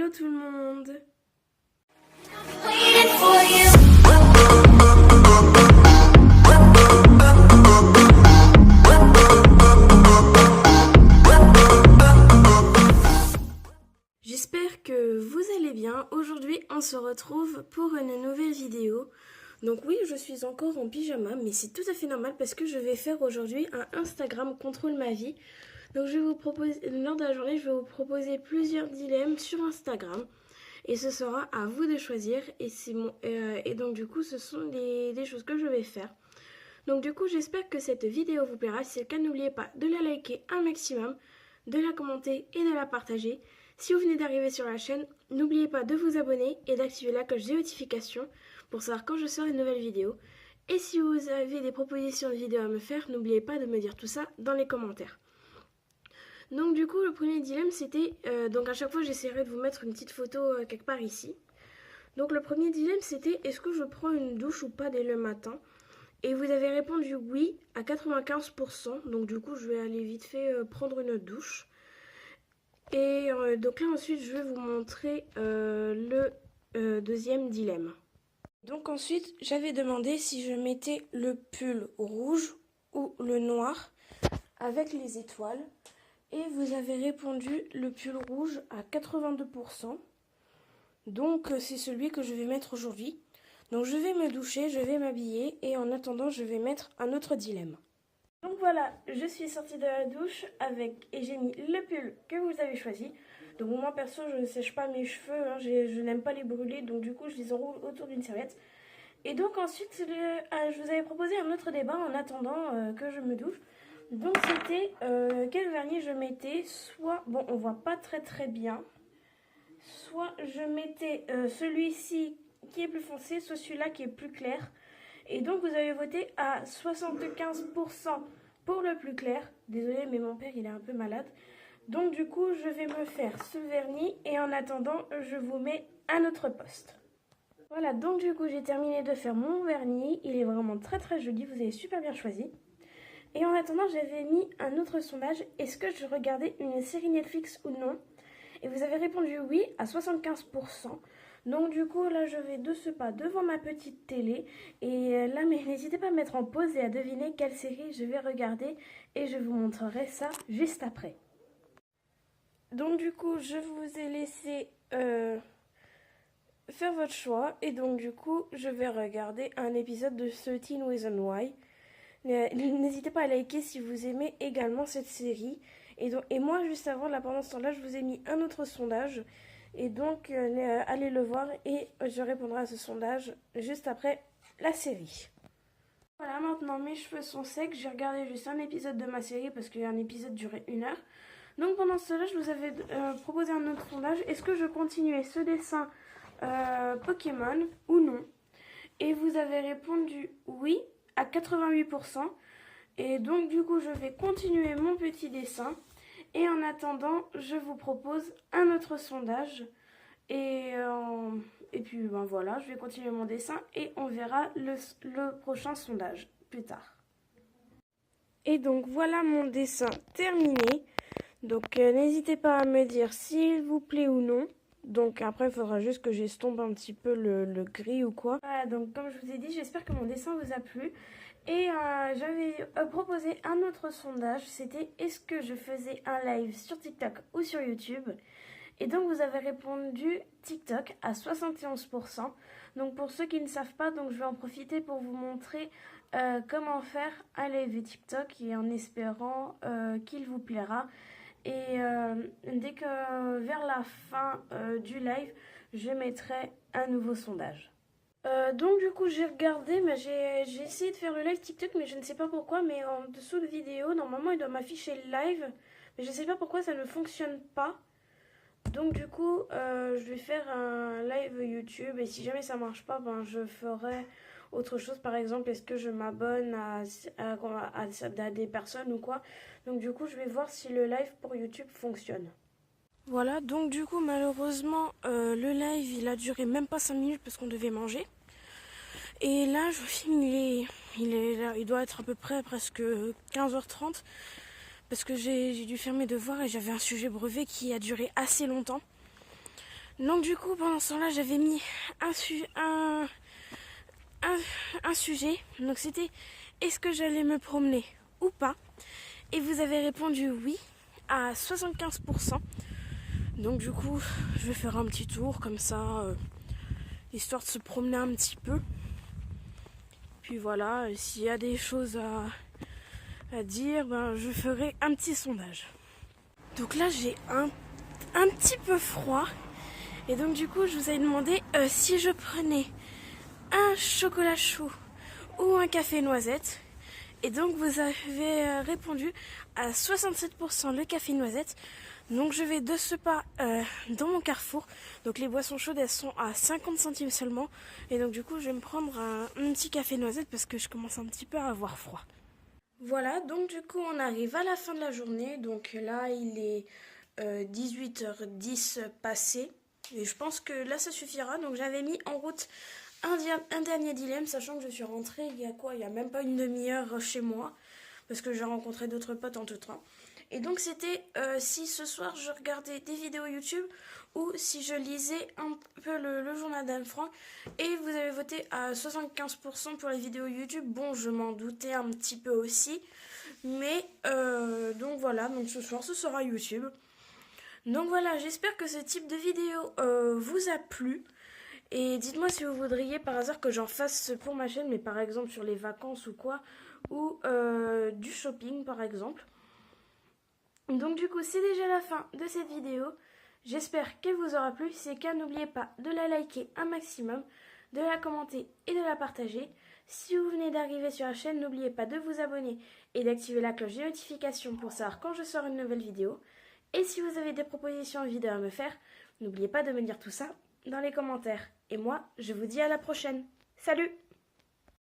Hello tout le monde. J'espère que vous allez bien. Aujourd'hui on se retrouve pour une nouvelle vidéo. Donc oui, je suis encore en pyjama, mais c'est tout à fait normal parce que je vais faire aujourd'hui un Instagram contrôle ma vie. Donc je vais vous proposer, lors de la journée, je vais vous proposer plusieurs dilemmes sur Instagram. Et ce sera à vous de choisir. Et donc du coup, ce sont des choses que je vais faire. Donc du coup, j'espère que cette vidéo vous plaira. Si c'est le cas, n'oubliez pas de la liker un maximum, de la commenter et de la partager. Si vous venez d'arriver sur la chaîne, n'oubliez pas de vous abonner et d'activer la cloche de notification pour savoir quand je sors une nouvelle vidéo. Et si vous avez des propositions de vidéos à me faire, n'oubliez pas de me dire tout ça dans les commentaires. Donc du coup, le premier dilemme, c'était... donc à chaque fois, j'essaierai de vous mettre une petite photo quelque part ici. Donc le premier dilemme, c'était est-ce que je prends une douche ou pas dès le matin? Et vous avez répondu oui à 95%. Donc du coup, je vais aller vite fait prendre une douche. Et donc là, ensuite, je vais vous montrer le deuxième dilemme. Donc ensuite, j'avais demandé si je mettais le pull rouge ou le noir avec les étoiles. Et vous avez répondu le pull rouge à 82%. Donc c'est celui que je vais mettre aujourd'hui. Donc je vais me doucher, je vais m'habiller et en attendant je vais mettre un autre dilemme. Donc voilà, je suis sortie de la douche et j'ai mis le pull que vous avez choisi. Donc moi perso je ne sèche pas mes cheveux, hein, je n'aime pas les brûler, donc du coup je les enroule autour d'une serviette. Et donc ensuite je vous avais proposé un autre débat en attendant que je me douche. Donc c'était quel vernis je mettais, soit, bon on voit pas très bien, soit je mettais celui-ci qui est plus foncé, soit celui-là qui est plus clair. Et donc vous avez voté à 75% pour le plus clair. Désolée mais mon père il est un peu malade. Donc du coup je vais me faire ce vernis et en attendant je vous mets un autre post. Voilà, donc du coup j'ai terminé de faire mon vernis, il est vraiment très joli, vous avez super bien choisi. Et en attendant, j'avais mis un autre sondage. Est-ce que je regardais une série Netflix ou non? Et vous avez répondu oui à 75%. Donc du coup, là, je vais de ce pas devant ma petite télé. Et là, mais n'hésitez pas à mettre en pause et à deviner quelle série je vais regarder. Et je vous montrerai ça juste après. Donc du coup, je vous ai laissé faire votre choix. Et donc du coup, je vais regarder un épisode de 13 Reasons Why. N'hésitez pas à liker si vous aimez également cette série. Et moi, juste avant, là, pendant ce temps-là, je vous ai mis un autre sondage. Et donc, allez le voir et je répondrai à ce sondage juste après la série. Voilà, maintenant mes cheveux sont secs. J'ai regardé juste un épisode de ma série parce qu'un épisode durait 1 heure. Donc pendant ce temps-là, je vous avais proposé un autre sondage. Est-ce que je continuais ce dessin Pokémon ou non? Et vous avez répondu oui à 88%. Et donc du coup je vais continuer mon petit dessin et en attendant je vous propose un autre sondage et puis ben voilà, je vais continuer mon dessin et on verra le prochain sondage plus tard. Et donc voilà mon dessin terminé. Donc n'hésitez pas à me dire s'il vous plaît ou non. Donc après il faudra juste que j'estompe un petit peu le gris ou quoi. Voilà, donc comme je vous ai dit, j'espère que mon dessin vous a plu. Et j'avais proposé un autre sondage, c'était est-ce que je faisais un live sur TikTok ou sur YouTube? Et donc vous avez répondu TikTok à 71%. Donc pour ceux qui ne savent pas, donc je vais en profiter pour vous montrer comment faire un live TikTok et en espérant qu'il vous plaira. Et dès que vers la fin du live, je mettrai un nouveau sondage. Donc du coup j'ai regardé, mais j'ai essayé de faire le live TikTok, mais je ne sais pas pourquoi, mais en dessous de vidéo, normalement il doit m'afficher le live, mais je ne sais pas pourquoi ça ne fonctionne pas. Donc du coup je vais faire un live YouTube et si jamais ça marche pas, ben je ferai autre chose. Par exemple, est-ce que je m'abonne à des personnes ou quoi. Donc du coup je vais voir si le live pour YouTube fonctionne. Voilà, donc du coup malheureusement le live il a duré même pas 5 minutes parce qu'on devait manger. Et là je filme, il doit être à peu près presque 15h30 parce que j'ai dû faire mes devoirs et j'avais un sujet brevet qui a duré assez longtemps. Donc du coup, pendant ce temps-là, j'avais mis un sujet. Donc c'était, est-ce que j'allais me promener ou pas? Et vous avez répondu oui à 75%. Donc du coup, je vais faire un petit tour comme ça, histoire de se promener un petit peu. Puis voilà, s'il y a des choses à dire, ben, je ferai un petit sondage. Donc là, j'ai un petit peu froid. Et donc du coup, je vous ai demandé si je prenais un chocolat chaud ou un café noisette. Et donc vous avez répondu à 67% le café noisette. Donc je vais de ce pas dans mon carrefour. Donc les boissons chaudes, elles sont à 50 centimes seulement. Et donc du coup, je vais me prendre un petit café noisette parce que je commence un petit peu à avoir froid. Voilà, donc du coup, on arrive à la fin de la journée. Donc là, il est 18h10 passé. Et je pense que là, ça suffira. Donc j'avais mis en route un dernier dilemme, sachant que je suis rentrée il y a quoi? Il n'y a même pas une demi-heure chez moi. Parce que j'ai rencontré d'autres potes en tout temps. Et donc c'était si ce soir je regardais des vidéos YouTube ou si je lisais un peu le journal d'Anne Frank. Et vous avez voté à 75% pour les vidéos YouTube. Bon, je m'en doutais un petit peu aussi. Mais donc voilà, donc ce soir ce sera YouTube. Donc voilà, j'espère que ce type de vidéo vous a plu. Et dites-moi si vous voudriez par hasard que j'en fasse pour ma chaîne, mais par exemple sur les vacances ou quoi, ou du shopping par exemple. Donc du coup, c'est déjà la fin de cette vidéo. J'espère qu'elle vous aura plu. Si c'est le cas, n'oubliez pas de la liker un maximum, de la commenter et de la partager. Si vous venez d'arriver sur la chaîne, n'oubliez pas de vous abonner et d'activer la cloche de notification pour savoir quand je sors une nouvelle vidéo. Et si vous avez des propositions de vidéos à me faire, n'oubliez pas de me dire tout ça dans les commentaires. Et moi, je vous dis à la prochaine. Salut!